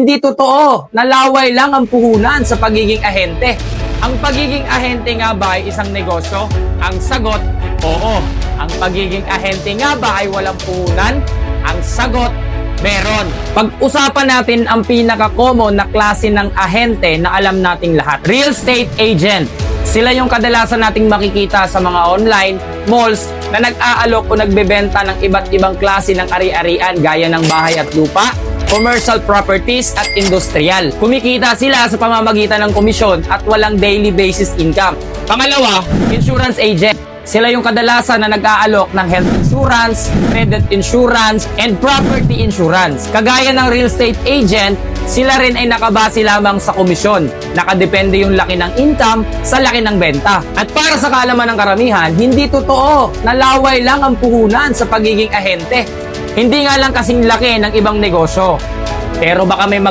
Hindi totoo na laway lang ang puhunan sa pagiging ahente. Ang pagiging ahente nga ba ay isang negosyo? Ang sagot, oo. Ang pagiging ahente nga ba ay walang puhunan? Ang sagot, meron. Pag-usapan natin ang pinaka-common na klase ng ahente na alam nating lahat. Real estate agent. Sila yung kadalasan nating makikita sa mga online malls na nag-aalok o nagbebenta ng iba't ibang klase ng ari-arian gaya ng bahay at lupa, commercial properties at industrial. Kumikita sila sa pamamagitan ng komisyon at walang daily basis income. Pangalawa, insurance agent. Sila yung kadalasan na nag-aalok ng health insurance, credit insurance, and property insurance. Kagaya ng real estate agent, sila rin ay nakabase lamang sa komisyon. Nakadepende yung laki ng income sa laki ng benta. At para sa kaalaman ng karamihan, hindi totoo na laway lang ang puhunan sa pagiging ahente. Hindi nga lang kasing laki ng ibang negosyo. Pero baka may